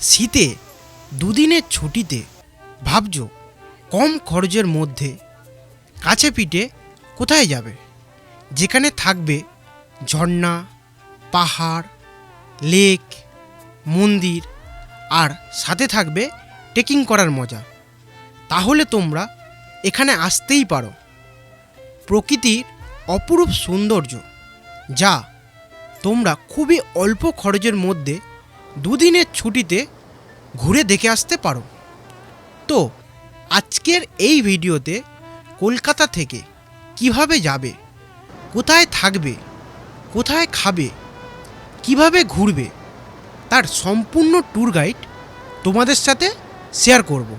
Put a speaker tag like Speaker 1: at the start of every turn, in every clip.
Speaker 1: শীতে দুদিনের ছুটিতে ভাবছো কম খরচের মধ্যে কাছে পিঠে কোথায় যাবে, যেখানে থাকবে ঝর্ণা, পাহাড়, লেক, মন্দির আর সাথে থাকবে ট্রেকিং করার মজা। তাহলে তোমরা এখানে আসতেই পারো। প্রকৃতির অপরূপ সৌন্দর্য যা তোমরা খুবই অল্প খরচের মধ্যে দুদিনের ছুটিতে ঘুরে দেখে আসতে পারো। তো আজকের এই ভিডিওতে কলকাতা থেকে কিভাবে যাবে, কোথায় থাকবে, কোথায় খাবে, কিভাবে ঘুরবে তার সম্পূর্ণ ট্যুর গাইড তোমাদের সাথে শেয়ার করব।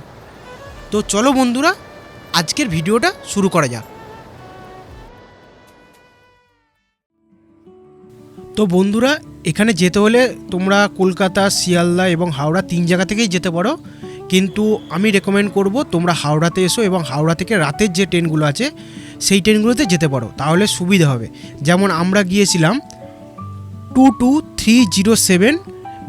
Speaker 1: তো চলো বন্ধুরা, আজকের ভিডিওটা শুরু করা যাক। তো বন্ধুরা, এখানে যেতে হলে তোমরা কলকাতা, শিয়ালদা এবং হাওড়া 3 জায়গা থেকেই যেতে পারো, কিন্তু আমি রেকমেন্ড করব তোমরা হাওড়াতে এসো এবং হাওড়া থেকে রাতের যে ট্রেনগুলো আছে সেই ট্রেনগুলোতে যেতে পারো, তাহলে সুবিধা হবে। যেমন আমরা গিয়েছিলাম 22307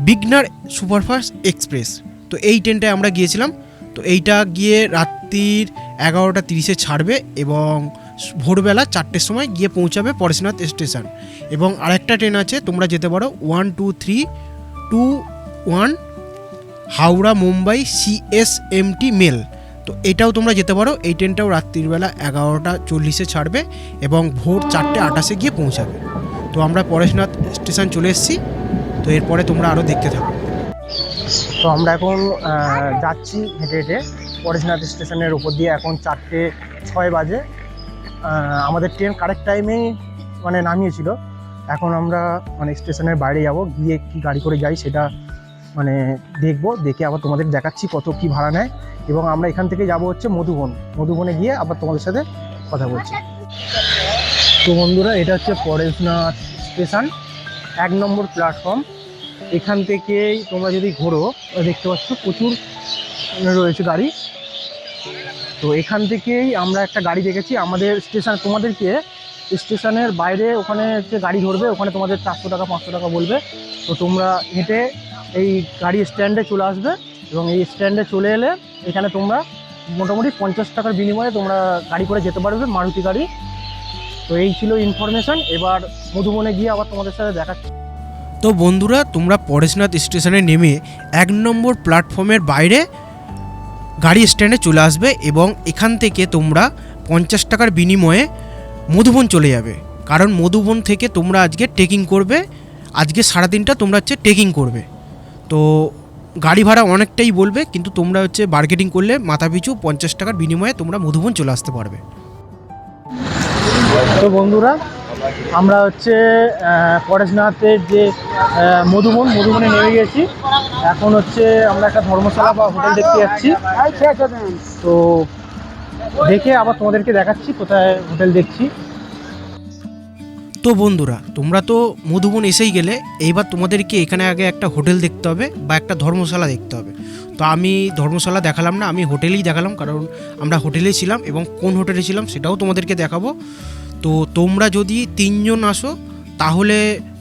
Speaker 1: বিগনার সুপারফাস্ট এক্সপ্রেস, তো এই ট্রেনটায় আমরা গিয়েছিলাম। তো এইটা গিয়ে রাত্রির 11:30 ছাড়বে এবং ভোরবেলা 4টের সময় গিয়ে পৌঁছাবে পরেশনাথ স্টেশন। এবং আরেকটা ট্রেন আছে, তোমরা যেতে পারো 12321 হাওড়া মুম্বাই CSMT মেল, তো এটাও তোমরা যেতে পারো। এই ট্রেনটাও রাত্রিবেলা 11:40 ছাড়বে এবং ভোর 4:28 গিয়ে পৌঁছাবে। তো আমরা পরেশনাথ স্টেশন চলে এসেছি, তো এরপরে তোমরা আরও দেখতে থাকো।
Speaker 2: তো আমরা এখন যাচ্ছি হেঁটে হেঁটে পরেশনাথ স্টেশনের উপর দিয়ে। এখন 4:06 বাজে। আমাদের ট্রেন কারেক্ট টাইমেই নামিয়েছিল। এখন আমরা স্টেশনের বাইরে যাব, গিয়ে কি গাড়ি করে যাই সেটা দেখবো, দেখে আবার তোমাদের দেখাচ্ছি কত কি ভাড়া নেয়। এবং আমরা এখান থেকে যাব হচ্ছে মধুবনে গিয়ে আবার তোমাদের সাথে কথা বলছি। তো বন্ধুরা, এটা হচ্ছে পরেশনাথ স্টেশন, 1 নম্বর প্ল্যাটফর্ম। এখান থেকেই তোমরা যদি ঘোরো দেখতে পাচ্ছ প্রচুর রয়েছে গাড়ি। তো এখান থেকেই আমরা একটা গাড়ি দেখেছি আমাদের স্টেশন, তোমাদেরকে স্টেশনের বাইরে ওখানে হচ্ছে গাড়ি ধরবে, ওখানে তোমাদের 400 টাকা 500 টাকা বলবে। তো তোমরা হেঁটে এই গাড়ি স্ট্যান্ডে চলে আসবে এবং এই স্ট্যান্ডে চলে এলে এখানে তোমরা মোটামুটি 50 টাকার বিনিময়ে তোমরা গাড়ি করে যেতে পারবে, মারুতি গাড়ি। তো এই ছিল ইনফরমেশন। এবার মধুবনে গিয়ে আবার তোমাদের সাথে দেখাচ্ছি।
Speaker 1: তো বন্ধুরা, তোমরা পরেশনাথ স্টেশনে নেমে 1 নম্বর প্ল্যাটফর্মের বাইরে গাড়ি স্ট্যান্ডে চলে আসবে এবং এখান থেকে তোমরা 50 টাকার বিনিময়ে মধুবন চলে যাবে। কারণ মধুবন থেকে তোমরা আজকে ট্রেকিং করবে, আজকে সারাদিনটা তোমরা হচ্ছে ট্রেকিং করবে। তো গাড়ি ভাড়া অনেকটাই বলবে, কিন্তু তোমরা হচ্ছে বার্গেটিং করলে মাথাপিছু 50 টাকার বিনিময়ে তোমরা মধুবন চলে আসতে পারবে।
Speaker 2: তো বন্ধুরা, আমরা হচ্ছে পরেশনাথের যে মধুবনে নেমে গেছি। এখন হচ্ছে আমরা একটা ধর্মশালা বা হোটেল দেখতে যাচ্ছি। তো দেখে আবার তোমাদেরকে দেখাচ্ছি কোথায় হোটেল দেখছি।
Speaker 1: তো বন্ধুরা, তোমরা তো মধুবন এসেই গেলে, এইবার তোমাদেরকে এখানে আগে একটা হোটেল দেখতে হবে বা একটা ধর্মশালা দেখতে হবে। তো আমি ধর্মশালা দেখালাম না, আমি হোটেলেই দেখালাম, কারণ আমরা হোটেলেই ছিলাম এবং কোন হোটেলে ছিলাম সেটাও তোমাদেরকে দেখাবো। তো তোমরা যদি 3 জন আসো তাহলে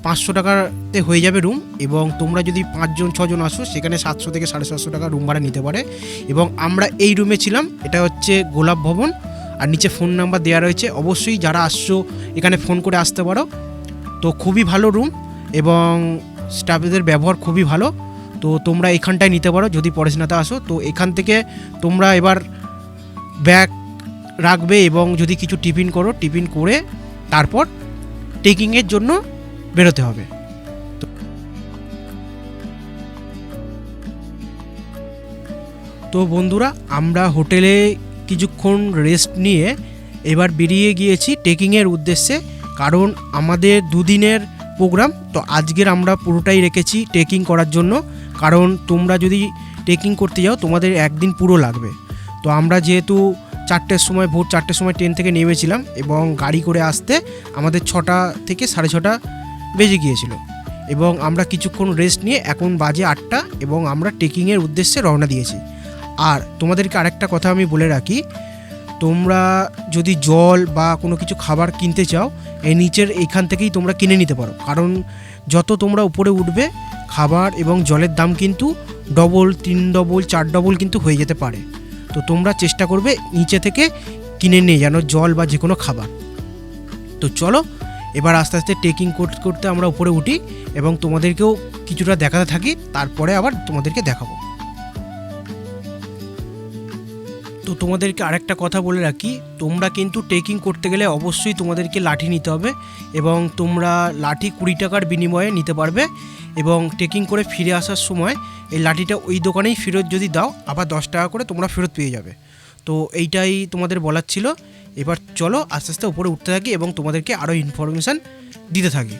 Speaker 1: 500 টাকাতে হয়ে যাবে রুম, এবং তোমরা যদি 5 জন 6 জন আসো সেখানে 700 থেকে 750 টাকা রুম ভাড়া নিতে পারে। এবং আমরা এই রুমে ছিলাম, এটা হচ্ছে গোলাপ ভবন, আর নিচে ফোন নাম্বার দেওয়া রয়েছে। অবশ্যই যারা আসছো এখানে ফোন করে আসতে পারো। তো খুবই ভালো রুম এবং স্টাফেদের ব্যবহার খুবই ভালো। তো তোমরা এখানটায় নিতে পারো যদি পরেশনাথে আসো। তো এখান থেকে তোমরা এবার ব্যাগ রাখবে এবং যদি কিছু টিফিন করো, টিফিন করে তারপর ট্রেকিংয়ের জন্য বেরোতে হবে। তো বন্ধুরা, আমরা হোটেলে কিছুক্ষণ রেস্ট নিয়ে এবার বেরিয়ে গিয়েছি ট্রেকিংয়ের উদ্দেশ্যে, কারণ আমাদের 2 দিনের প্রোগ্রাম। তো আজকের আমরা পুরোটাই রেখেছি ট্রেকিং করার জন্য, কারণ তোমরা যদি ট্রেকিং করতে যাও তোমাদের 1 দিন পুরো লাগবে। তো আমরা যেহেতু 4টের সময় ভোর 4টের সময় ট্রেন থেকে নেমেছিলাম এবং গাড়ি করে আসতে আমাদের 6টা থেকে 6:30 বেজে গিয়েছিল, এবং আমরা কিছুক্ষণ রেস্ট নিয়ে এখন বাজে 8টা এবং আমরা ট্রেকিংয়ের উদ্দেশ্যে রওনা দিয়েছি। আর তোমাদেরকে আরেকটা কথা আমি বলে রাখি, তোমরা যদি জল বা কোনো কিছু খাবার কিনতে চাও এই নিচের এইখান থেকেই তোমরা কিনে নিতে পারো, কারণ যত তোমরা উপরে উঠবে খাবার এবং জলের দাম কিন্তু ডবল, 3 ডবল, 4 ডবল কিন্তু হয়ে যেতে পারে। তো তোমরা চেষ্টা করবে নিচে থেকে কিনে নিয়ে যেন জল বা যে কোনো খাবার। তো চলো এবার আস্তে আস্তে ট্রেকিং করতে করতে আমরা উপরে উঠি এবং তোমাদেরকেও কিছুটা দেখাতে থাকি, তারপরে আবার তোমাদেরকে দেখাবো। তো তোমাদেরকে আরেকটা কথা বলে রাখি, তোমরা কিন্তু ট্রেকিং করতে গেলে অবশ্যই তোমাদেরকে লাঠি নিতে হবে এবং তোমরা লাঠি 20 টাকার বিনিময়ে নিতে পারবে এবং ট্রেকিং করে ফিরে আসার সময় এই লাঠিটা ওই দোকানেই ফেরত যদি দাও আবার 10 টাকা করে তোমরা ফেরত পেয়ে যাবে। তো এইটাই তোমাদের বলার ছিল। এবার চলো আস্তে আস্তে উপরে উঠতে থাকি এবং তোমাদেরকে আরও ইনফরমেশান দিতে থাকি।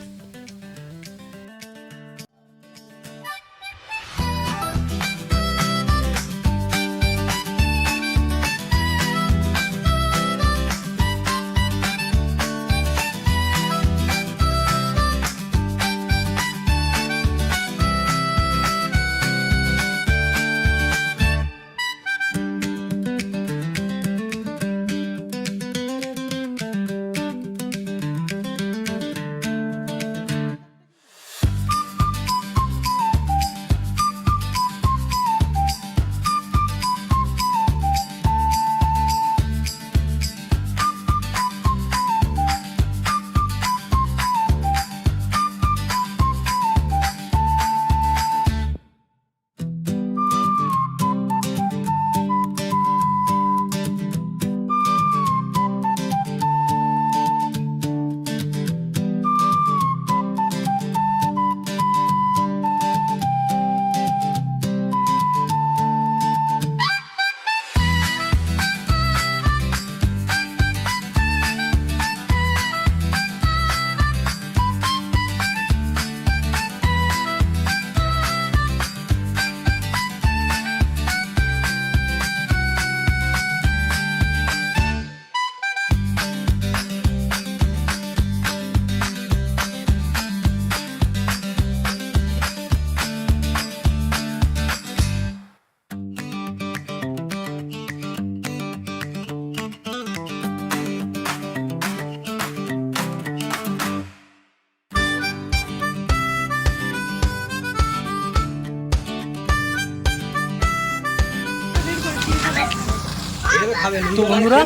Speaker 1: তো বন্ধুরা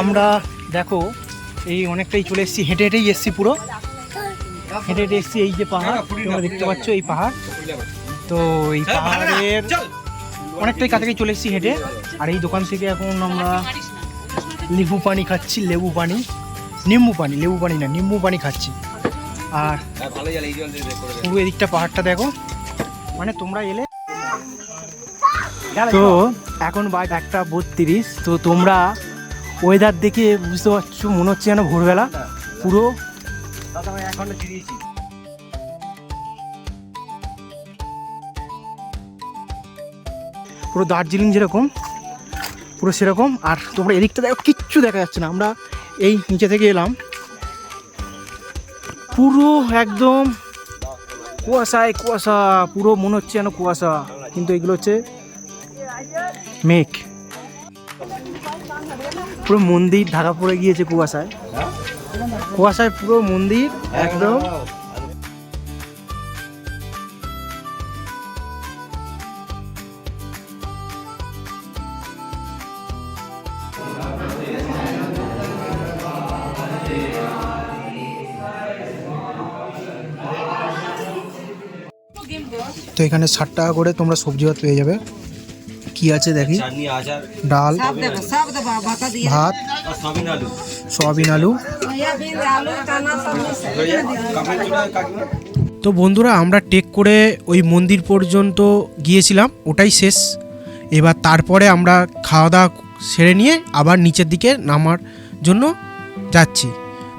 Speaker 1: আমরা দেখো এই অনেকটাই চলে এসেছি, হেঁটে হেঁটেই এসেছি, পুরো হেঁটে হেঁটে এসেছি। এই যে পাহাড় তোমরা দেখতে পাচ্ছ, এই পাহাড়, তো এই পাহাড়ের অনেকটাই কাছাকাছি চলে এসেছি হেঁটে। আর এই দোকান থেকে এখন আমরা লেবু পানি খাচ্ছি, লেবু পানি, নিম্বু পানি, লেবু পানি না নিম্বু পানি খাচ্ছি। আর পুরো এদিকটা পাহাড়টা দেখো, মানে তোমরা এলে। তো এখন বাজ 1:32। তো তোমরা ওয়েদার দেখে বুঝতে পারছো, মনে হচ্ছে যেন ভোরবেলা পুরো। পুরো দার্জিলিং যেরকম পুরো সেরকম। আর তোমরা এদিকটা দেখো, কিচ্ছু দেখা যাচ্ছে না। আমরা এই নিচে থেকে এলাম, পুরো একদম কুয়াশায় কুয়াশা, পুরো মনে হচ্ছে যেন কুয়াশা, কিন্তু এগুলো হচ্ছে মেঘ। পুরো মন্দির ঢাকা পড়ে গিয়েছে কুয়াশায়, কুয়াশায় পুরো মন্দির একদম। তো এখানে 60 টাকা করে তোমরা সবজি ভাত পেয়ে যাবে। কি আছে দেখি, ডাল, ভাত, সয়াবিন আলু। তো বন্ধুরা আমরা ট্রেক করে ওই মন্দির পর্যন্ত গিয়েছিলাম, ওটাই শেষ। এবার তারপরে আমরা খাওয়া দাওয়া সেরে নিয়ে আবার নিচের দিকে নামার জন্য যাচ্ছি।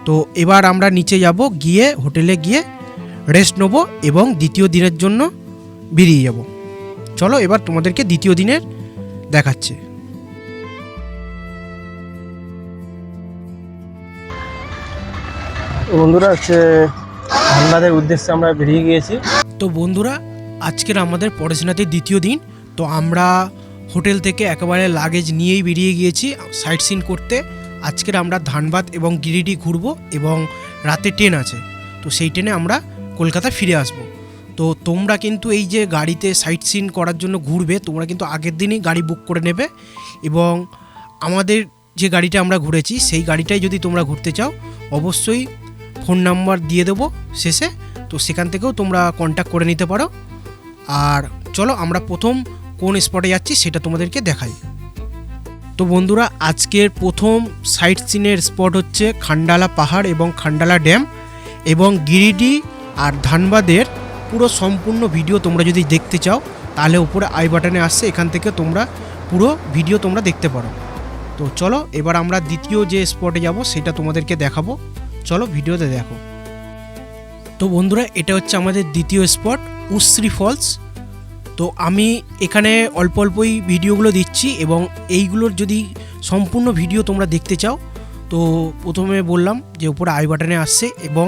Speaker 1: তো এবার আমরা নিচে যাব, গিয়ে হোটেলে গিয়ে রেস্ট নেবো এবং দ্বিতীয় দিনের জন্য বেরিয়ে যাব। চলো এবার তোমাদেরকে দ্বিতীয় দিনের দেখাচ্ছে।
Speaker 2: বন্ধুরা হচ্ছে ধানবাদের উদ্দেশ্যে আমরা বেরিয়ে গিয়েছি।
Speaker 1: তো বন্ধুরা আজকের আমাদের পড়াশোনাতে দ্বিতীয় দিন। তো আমরা হোটেল থেকে একেবারে লাগেজ নিয়েই বেরিয়ে গিয়েছি সাইট সিন করতে। আজকের আমরা ধানবাদ এবং গিরিডি ঘুরবো এবং রাতে ট্রেন আছে, তো সেই ট্রেনে আমরা কলকাতা ফিরে আসব। তো তোমরা কিন্তু এই যে গাড়িতে সাইট সিন করার জন্য ঘুরবে, তোমরা কিন্তু আগের দিনই গাড়ি বুক করে নেবে। এবং আমাদের যে গাড়িটা আমরা ঘুরেছি সেই গাড়িটাই যদি তোমরা ঘুরতে চাও অবশ্যই ফোন নাম্বার দিয়ে দেবো শেষে, তো সেখান থেকেও তোমরা কন্ট্যাক্ট করে নিতে পারো। আর চলো আমরা প্রথম কোন স্পটে যাচ্ছি সেটা তোমাদেরকে দেখাই। তো বন্ধুরা, আজকের প্রথম সাইট সিনের স্পট হচ্ছে খান্ডালা পাহাড় এবং খান্ডালা ড্যাম এবং গিরিডি আর ধানবাদের পুরো সম্পূর্ণ ভিডিও তোমরা যদি দেখতে চাও তাহলে উপরে আই বাটনে আসছে, এখান থেকে তোমরা পুরো ভিডিও তোমরা দেখতে পারো। তো চলো এবার আমরা দ্বিতীয় যে স্পটে যাব সেটা তোমাদেরকে দেখাবো, চলো ভিডিওতে দেখো। তো বন্ধুরা, এটা হচ্ছে আমাদের দ্বিতীয় স্পট উশ্রী ফলস। তো আমি এখানে অল্প অল্পই ভিডিওগুলো দিচ্ছি এবং এইগুলোর যদি সম্পূর্ণ ভিডিও তোমরা দেখতে চাও তো প্রথমে বললাম যে উপরে আই বাটনে আসছে এবং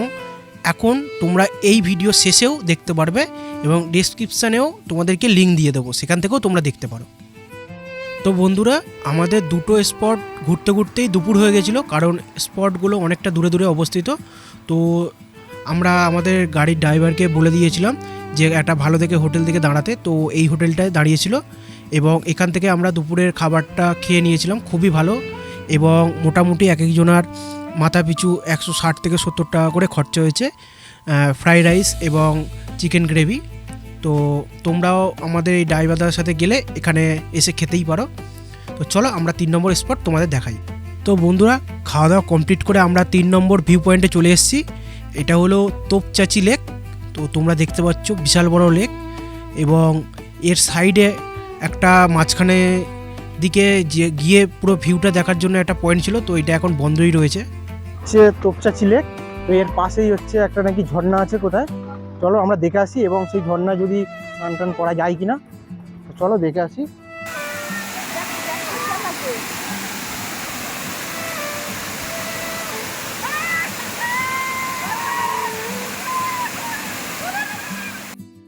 Speaker 1: এখন তোমরা এই ভিডিও শেষেও দেখতে পারবে এবং ডেসক্রিপশানেও তোমাদেরকে লিঙ্ক দিয়ে দেবো, সেখান থেকেও তোমরা দেখতে পারো। তো বন্ধুরা, আমাদের দুটো স্পট ঘুরতে ঘুরতেই দুপুর হয়ে গেছিলো, কারণ স্পটগুলো অনেকটা দূরে দূরে অবস্থিত। তো আমরা আমাদের গাড়ির ড্রাইভারকে বলে দিয়েছিলাম যে একটা ভালো দেখে হোটেল থেকে দাঁড়াতে, তো এই হোটেলটায় দাঁড়িয়েছিল এবং এখান থেকে আমরা দুপুরের খাবারটা খেয়ে নিয়েছিলাম, খুবই ভালো এবং মোটামুটি এক একজনার মাথা পিছু 160 থেকে 70 টাকা করে খরচা হয়েছে, ফ্রাইড রাইস এবং চিকেন গ্রেভি। তো তোমরাও আমাদের এই ড্রাইভারদার সাথে গেলে এখানে এসে খেতেই পারো। তো চলো আমরা 3 নম্বর স্পট তোমাদের দেখাই। তো বন্ধুরা, খাওয়া দাওয়া কমপ্লিট করে আমরা 3 নম্বর ভিউ পয়েন্টে চলে এসেছি। এটা হলো তোপচাচি লেক। তো তোমরা দেখতে পাচ্ছ বিশাল বড় লেক এবং এর সাইডে একটা মাঝখানে দিকে যে গিয়ে পুরো ভিউটা দেখার জন্য একটা পয়েন্ট ছিল, তো এটা এখন বন্ধই রয়েছে।
Speaker 2: হচ্ছে তোপচাচি লেক। তো এর পাশেই হচ্ছে একটা নাকি ঝর্ণা আছে কোথায়, চলো আমরা দেখে আসি এবং সেই ঝর্ণা যদি স্নান টান করা যায় কিনা, তো চলো দেখে আসি।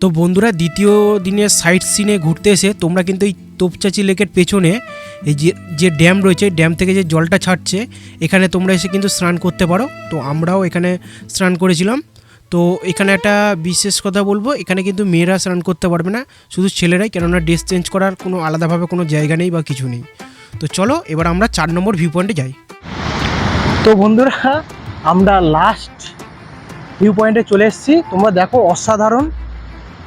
Speaker 1: তো বন্ধুরা, দ্বিতীয় দিনের সাইট সিনে ঘুরতে এসে তোমরা কিন্তু এই তোপচাচি লেকের পেছনে এই যে ড্যাম রয়েছে, ড্যাম থেকে যে জলটা ছাড়ছে এখানে তোমরা এসে কিন্তু স্নান করতে পারো। তো আমরাও এখানে স্নান করেছিলাম। তো এখানে একটা বিশেষ কথা বলবো, এখানে কিন্তু মেয়েরা স্নান করতে পারবে না, শুধু ছেলেরাই, কেননা ড্রেস চেঞ্জ করার কোনো আলাদাভাবে কোনো জায়গা নেই বা কিছু নেই। তো চলো এবার আমরা 4 নম্বর ভিউ পয়েন্টে যাই।
Speaker 2: তো বন্ধুরা, আমরা লাস্ট ভিউ পয়েন্টে চলে এসেছি। তোমরা দেখো, অসাধারণ,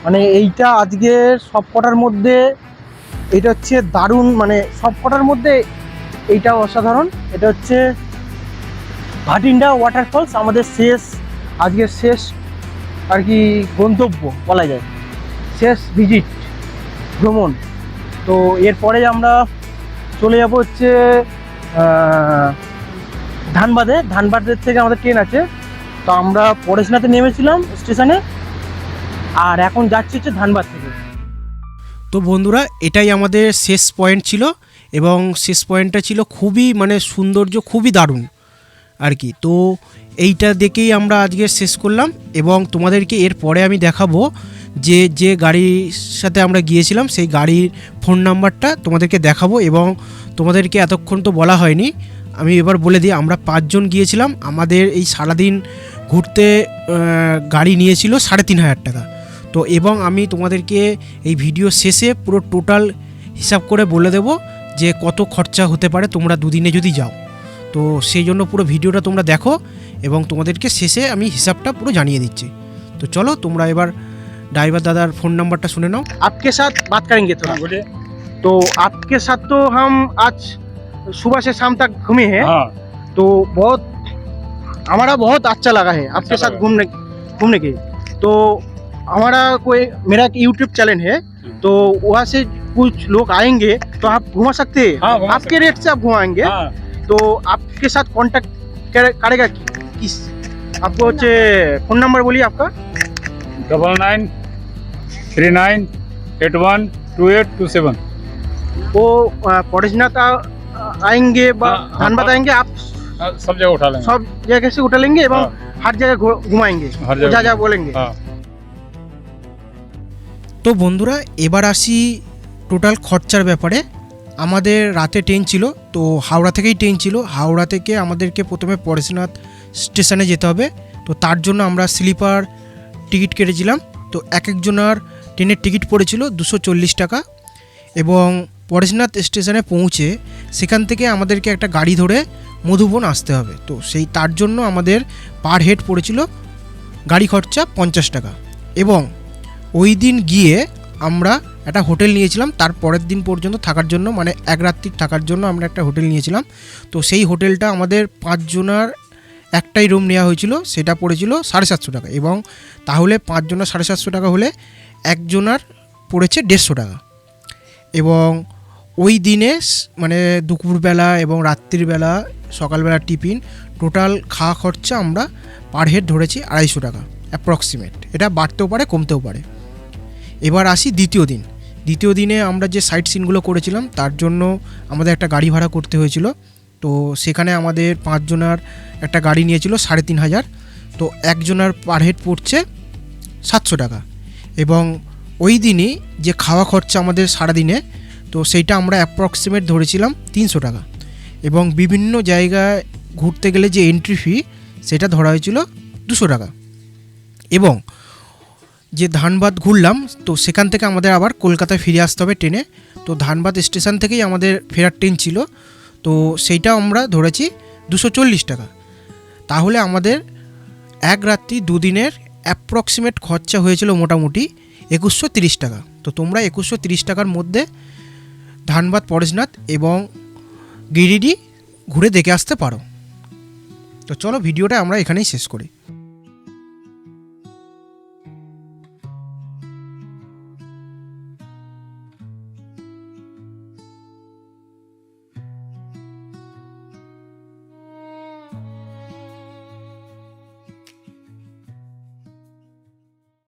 Speaker 2: মানে এইটা আজকের সব কটার মধ্যে এটা হচ্ছে দারুণ, মানে সব কটার মধ্যে এইটা অসাধারণ। এটা হচ্ছে ভাটিন্ডা ওয়াটারফলস, আমাদের আজকের শেষ আর কি গন্তব্য বলা যায়, শেষ ভিজিট ভ্রমণ। তো এরপরে আমরা চলে যাব হচ্ছে ধানবাদের থেকে আমাদের ট্রেন আছে। তো আমরা পরেশনাথে নেমেছিলাম স্টেশনে, আর এখন যাচ্ছি হচ্ছে ধানবাদ থেকে।
Speaker 1: তো বন্ধুরা, এটাই আমাদের শেষ পয়েন্ট ছিল এবং শেষ পয়েন্টটা ছিল খুবই মানে সৌন্দর্য, খুবই দারুণ আর কি। তো এইটা দেখেই আমরা আজকে শেষ করলাম এবং তোমাদেরকে এরপরে আমি দেখাবো যে গাড়ির সাথে আমরা গিয়েছিলাম সেই গাড়ির ফোন নাম্বারটা তোমাদেরকে দেখাবো। এবং তোমাদেরকে এতক্ষণ তো বলা হয়নি, আমি এবার বলে দিই, আমরা 5 জন গিয়েছিলাম। আমাদের এই সারাদিন ঘুরতে গাড়ি নিয়েছিল 3,500 টাকা। তো এবং আমি তোমাদেরকে এই ভিডিও শেষে পুরো টোটাল হিসাব করে বলে দেব যে কত খরচা হতে পারে তোমরা দুদিনে যদি যাও। তো সেই জন্য পুরো ভিডিওটা তোমরা দেখো এবং তোমাদেরকে শেষে আমি হিসাবটা পুরো জানিয়ে দিচ্ছি। তো চলো তোমরা এবার ड्राइवर दादा फोन नंबर सुने नाओ।
Speaker 2: आपके साथ बात करेंगे थोड़ा।
Speaker 3: बोलिए।
Speaker 2: तो आपके साथ तो हम आज सुबह से शाम तक घूमे हैं।
Speaker 3: हाँ।
Speaker 2: तो बहुत हमारा बहुत अच्छा लगा है आपके साथ घूमने के। तो हमारा मेरा एक यूट्यूब चैनल है, तो वहाँ से कुछ लोग आएंगे तो आप घुमा सकते हैं।
Speaker 3: हाँ,
Speaker 2: आपके रेट से आप घुमाएंगे।
Speaker 3: हाँ।
Speaker 2: तो आपके साथ कांटेक्ट करेगा किस? आपको फोन नंबर बोलिए आपका।
Speaker 3: 9939812827।
Speaker 2: वो परेशनाथ आएंगे, धनबाद आएंगे, आप
Speaker 3: सब जगह उठा लेंगे,
Speaker 2: सब जगह से उठा लेंगे एवं हर जगह घुमाएंगे,
Speaker 3: हर जगह
Speaker 2: जा बोलेंगे।
Speaker 1: তো বন্ধুরা, এবার আসি টোটাল খরচার ব্যাপারে। আমাদের রাতে ট্রেন ছিল, তো হাওড়া থেকেই ট্রেন ছিল। হাওড়া থেকে আমাদেরকে প্রথমে পরেশনাথ স্টেশনে যেতে হবে, তো তার জন্য আমরা স্লিপার টিকিট কেটেছিলাম। তো এক একজনার ট্রেনের টিকিট পড়েছিল 240 টাকা। এবং পরেশনাথ স্টেশনে পৌঁছে সেখান থেকে আমাদেরকে একটা গাড়ি ধরে মধুবন আসতে হবে। তো তার জন্য আমাদের পার হেড পড়েছিল গাড়ি খরচা 50 টাকা। এবং ওই দিন গিয়ে আমরা একটা হোটেল নিয়েছিলাম তার পরের দিন পর্যন্ত থাকার জন্য, মানে এক রাত্রি থাকার জন্য আমরা একটা হোটেল নিয়েছিলাম। তো সেই হোটেলটা আমাদের 5 জনার একটাই রুম নেওয়া হয়েছিল, সেটা পড়েছিল 750 টাকা। এবং তাহলে 5 জনের 750 টাকা হলে একজনার পড়েছে 150 টাকা। এবং ওই দিনে মানে দুপুরবেলা এবং রাত্রিবেলা সকালবেলা টিফিন টোটাল খাওয়া খরচা আমরা পার হেড ধরেছি 250 টাকা অ্যাপ্রক্সিমেট। এটা বাড়তেও পারে কমতেও পারে। এবার আসি দ্বিতীয় দিনে আমরা যে সাইট সিনগুলো করেছিলাম তার জন্য আমাদের একটা গাড়ি ভাড়া করতে হয়েছিল। তো সেখানে আমাদের 5 জনার একটা গাড়ি নিয়েছিল 3500। তো একজনার পার হেড পড়ছে 700 টাকা। এবং ওই দিনই যে খাওয়া খরচা আমাদের সারাদিনে, তো সেইটা আমরা অ্যাপ্রক্সিমেট ধরেছিলাম 300 টাকা। এবং বিভিন্ন জায়গায় ঘুরতে গেলে যে এন্ট্রি ফি সেটা ধরা হয়েছিল 200 টাকা। এবং যে ধানবাদ ঘুরলাম, তো সেখান থেকে আমাদের আবার কলকাতায় ফিরে আসতে হবে ট্রেনে। তো ধানবাদ স্টেশন থেকেই আমাদের ফেরার ট্রেন ছিল, তো সেইটা আমরা ধরেছি 240 টাকা। তাহলে আমাদের এক রাত্রি 2 দিনের অ্যাপ্রক্সিমেট খরচা হয়েছিল মোটামুটি 2130 টাকা। তো তোমরা 2130 টাকার মধ্যে ধানবাদ, পরেশনাথ এবং গিরিডি ঘুরে দেখে আসতে পারো। তো চলো ভিডিওটা আমরা এখানেই শেষ করি।